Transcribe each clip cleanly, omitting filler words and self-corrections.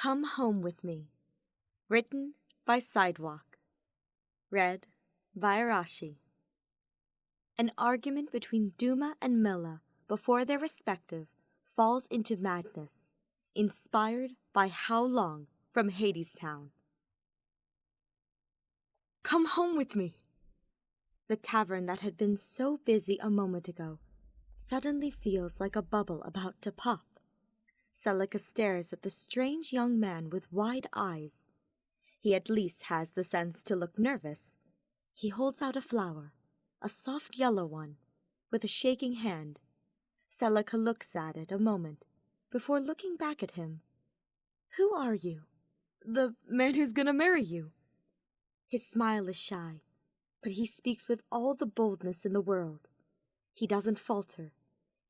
Come Home With Me. Written by Sidewalk. Read by Arashi. An argument between Duma and Milla before their respective falls into madness, inspired by How Long from Hadestown. Come home with me! The tavern that had been so busy a moment ago suddenly feels like a bubble about to pop. Celica stares at the strange young man with wide eyes. He at least has the sense to look nervous. He holds out a flower, a soft yellow one, with a shaking hand. Celica looks at it a moment before looking back at him. Who are you? The man who's gonna marry you. His smile is shy, but he speaks with all the boldness in the world. He doesn't falter,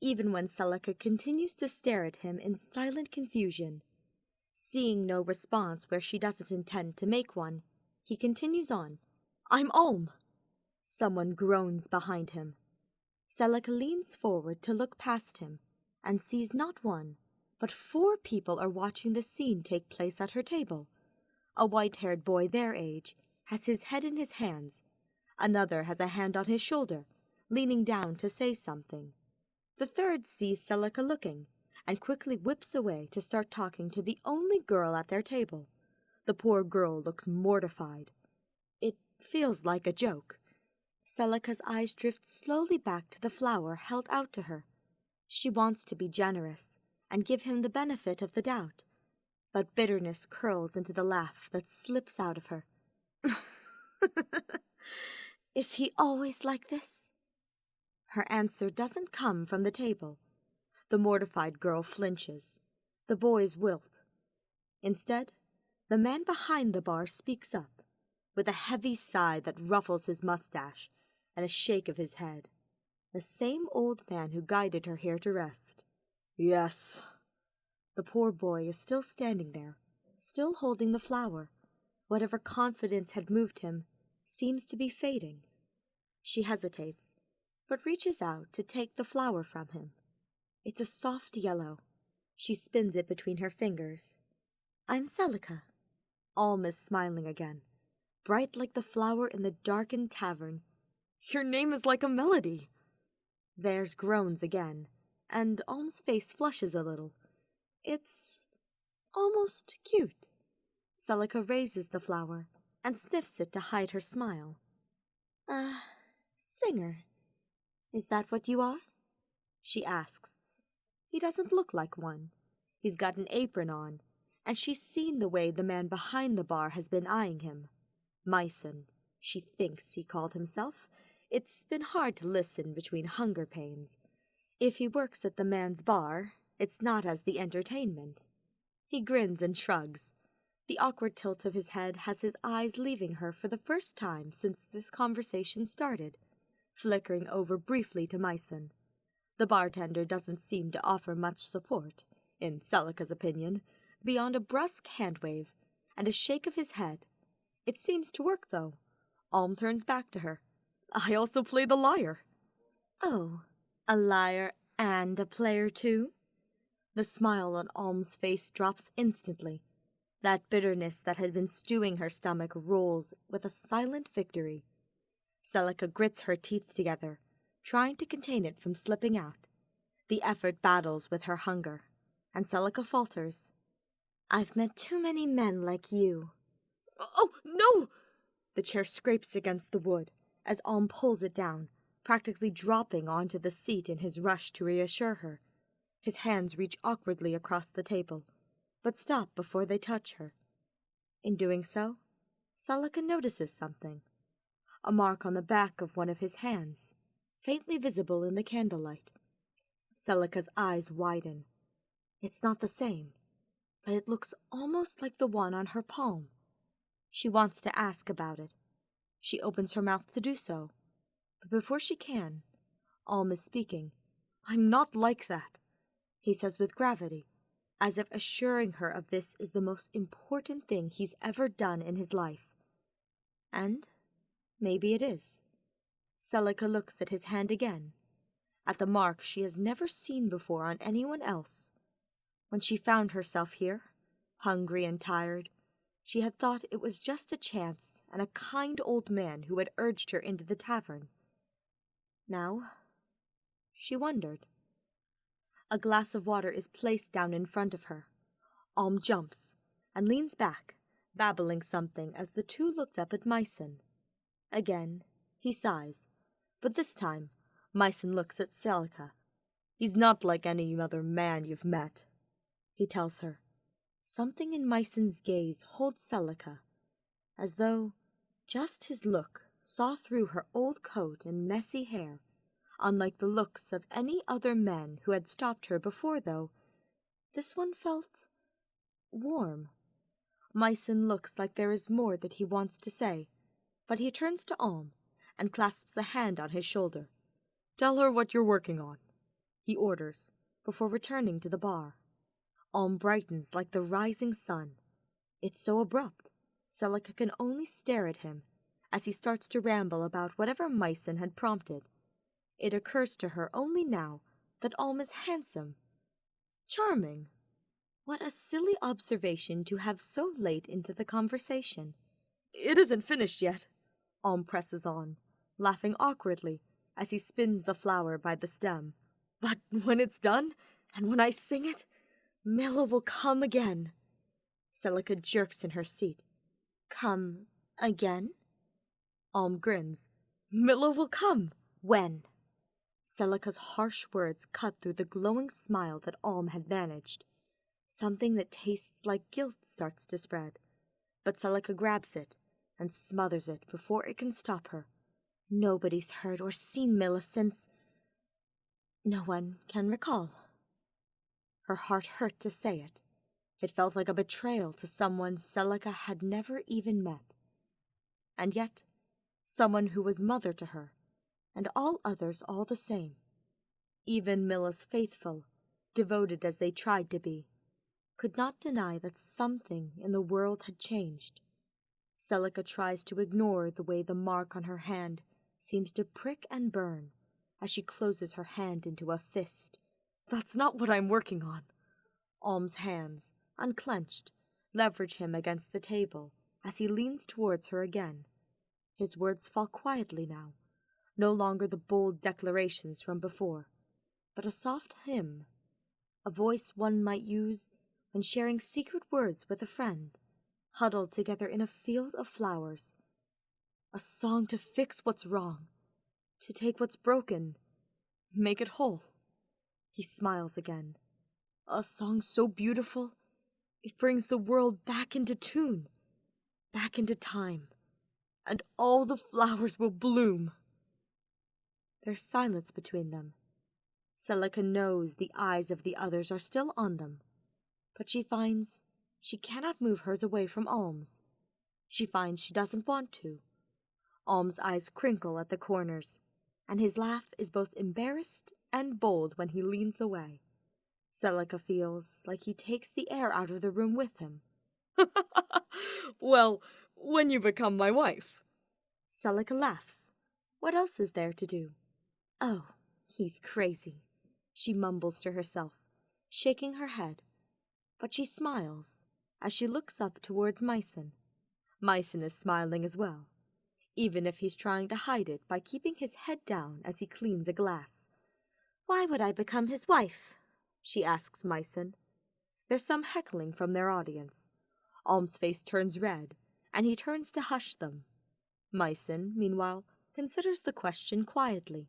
even when Celica continues to stare at him in silent confusion. Seeing no response where she doesn't intend to make one, he continues on. I'm Ulm! Someone groans behind him. Celica leans forward to look past him and sees not one, but 4 people are watching the scene take place at her table. A white-haired boy their age has his head in his hands. Another has a hand on his shoulder, leaning down to say something. The third sees Celica looking, and quickly whips away to start talking to the only girl at their table. The poor girl looks mortified. It feels like a joke. Celica's eyes drift slowly back to the flower held out to her. She wants to be generous and give him the benefit of the doubt, but bitterness curls into the laugh that slips out of her. Is he always like this? Her answer doesn't come from the table. The mortified girl flinches. The boys wilt. Instead, the man behind the bar speaks up, with a heavy sigh that ruffles his mustache and a shake of his head. The same old man who guided her here to rest. Yes. The poor boy is still standing there, still holding the flower. Whatever confidence had moved him seems to be fading. She hesitates, but reaches out to take the flower from him. It's a soft yellow. She spins it between her fingers. I'm Celica. Ulm is smiling again, bright like the flower in the darkened tavern. Your name is like a melody. There's groans again, and Ulm's face flushes a little. It's almost cute. Celica raises the flower and sniffs it to hide her smile. Singer. Is that what you are? She asks. He doesn't look like one. He's got an apron on, and she's seen the way the man behind the bar has been eyeing him. Myson, she thinks he called himself. It's been hard to listen between hunger pains. If he works at the man's bar, it's not as the entertainment. He grins and shrugs. The awkward tilt of his head has his eyes leaving her for the first time since this conversation started, flickering over briefly to Myson. The bartender doesn't seem to offer much support, in Celica's opinion, beyond a brusque hand-wave and a shake of his head. It seems to work, though. Ulm turns back to her. I also play the lyre. Oh, a liar and a player, too? The smile on Ulm's face drops instantly. That bitterness that had been stewing her stomach rolls with a silent victory. Celica grits her teeth together, trying to contain it from slipping out. The effort battles with her hunger, and Celica falters. I've met too many men like you. Oh, no! The chair scrapes against the wood as Ulm pulls it down, practically dropping onto the seat in his rush to reassure her. His hands reach awkwardly across the table, but stop before they touch her. In doing so, Celica notices something. A mark on the back of one of his hands, faintly visible in the candlelight. Celica's eyes widen. It's not the same, but it looks almost like the one on her palm. She wants to ask about it. She opens her mouth to do so, but before she can, Ulm is speaking. I'm not like that, he says with gravity, as if assuring her of this is the most important thing he's ever done in his life. And maybe it is. Celica looks at his hand again, at the mark she has never seen before on anyone else. When she found herself here, Hungry and tired, she had thought it was just a chance and a kind old man who had urged her into the tavern. Now, she wondered. A glass of water is placed down in front of her. Alm jumps and leans back, babbling something as the two looked up at Myson. Again, he sighs, but this time, Myson looks at Celica. "He's not like any other man you've met," he tells her. Something in Myson's gaze holds Celica, as though just his look saw through her old coat and messy hair, unlike the looks of any other men who had stopped her before, though. This one felt warm. Myson looks like there is more that he wants to say, but he turns to Alm and clasps a hand on his shoulder. "Tell her what you're working on," he orders, before returning to the bar. Alm brightens like the rising sun. It's so abrupt, Celica can only stare at him as he starts to ramble about whatever Myson had prompted. It occurs to her only now that Alm is handsome. Charming. What a silly observation to have so late into the conversation. "It isn't finished yet," Alm presses on, laughing awkwardly as he spins the flower by the stem. "But when it's done, and when I sing it, Milla will come again." Celica jerks in her seat. "Come again?" Alm grins. "Milla will come." "When?" Celica's harsh words cut through the glowing smile that Alm had managed. Something that tastes like guilt starts to spread, but Celica grabs it and smothers it before it can stop her. Nobody's heard or seen Milla since... no one can recall. Her heart hurt to say it. It felt like a betrayal to someone Celica had never even met. And yet, someone who was mother to her, and all others all the same. Even Milla's faithful, devoted as they tried to be, could not deny that something in the world had changed. Celica tries to ignore the way the mark on her hand seems to prick and burn as she closes her hand into a fist. "That's not what I'm working on." Alm's hands, unclenched, leverage him against the table as he leans towards her again. His words fall quietly now, no longer the bold declarations from before, but a soft hymn, a voice one might use when sharing secret words with a friend, huddled together in a field of flowers. A song to fix what's wrong, to take what's broken, make it whole. He smiles again. A song so beautiful, it brings the world back into tune, back into time, and all the flowers will bloom. There's silence between them. Celica knows the eyes of the others are still on them, but she finds she cannot move hers away from Alm's. She finds she doesn't want to. Alm's eyes crinkle at the corners, and his laugh is both embarrassed and bold when he leans away. Celica feels like he takes the air out of the room with him. "Well, when you become my wife." Celica laughs. What else is there to do? "Oh, he's crazy," she mumbles to herself, shaking her head. But she smiles as she looks up towards Myson. Myson is smiling as well, even if he's trying to hide it by keeping his head down as he cleans a glass. "Why would I become his wife?" she asks Myson. There's some heckling from their audience. Alm's face turns red, and he turns to hush them. Myson, meanwhile, considers the question quietly.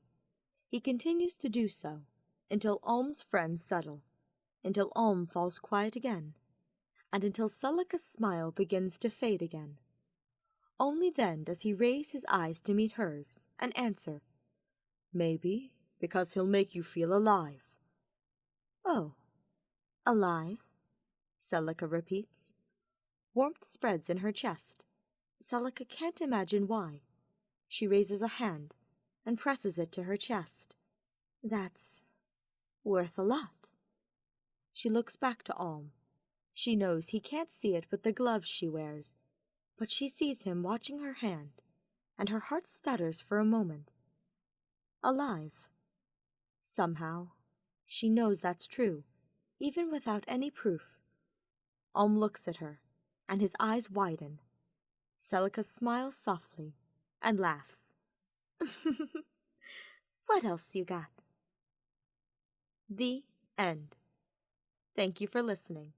He continues to do so, until Alm's friends settle, until Alm falls quiet again, and until Celica's smile begins to fade again. Only then does he raise his eyes to meet hers and answer, "Maybe because he'll make you feel alive." "Oh, alive?" Celica repeats. Warmth spreads in her chest. Celica can't imagine why. She raises a hand and presses it to her chest. "That's worth a lot." She looks back to Alm. She knows he can't see it with the gloves she wears, but she sees him watching her hand, and her heart stutters for a moment. Alive. Somehow, she knows that's true, even without any proof. looks at her, and his eyes widen. Celica smiles softly and laughs. What else you got? The end. Thank you for listening.